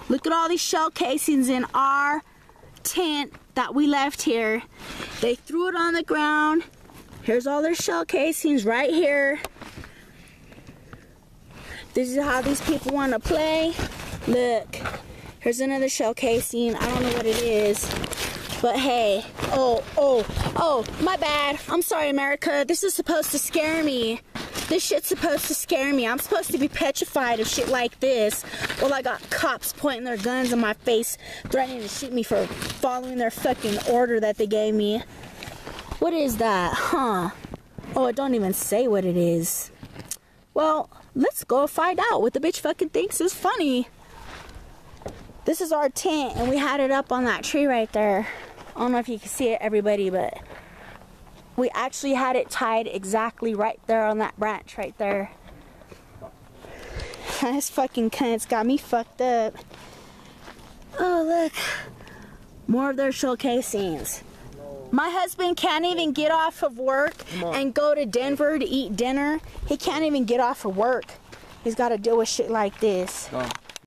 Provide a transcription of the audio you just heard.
Look at all these shell casings in our tent that we left here. They threw it on the ground. Here's all their shell casings right here. This is how these people want to play. Look, here's another shell casing. I don't know what it is, but hey. Oh, my bad. I'm sorry, America. This is supposed to scare me. This shit's supposed to scare me. I'm supposed to be petrified of shit like this. Well, I got cops pointing their guns in my face, threatening to shoot me for following their fucking order that they gave me. What is that? Huh? Oh, it don't even say what it is. Well, let's go find out what the bitch fucking thinks is funny. This is our tent, and we had it up on that tree right there. I don't know if you can see it, everybody, but we actually had it tied exactly right there on that branch right there. This fucking cunt's got me fucked up. Oh, look. More of their shell casings. My husband can't even get off of work and go to Denver to eat dinner. He can't even get off of work. He's got to deal with shit like this.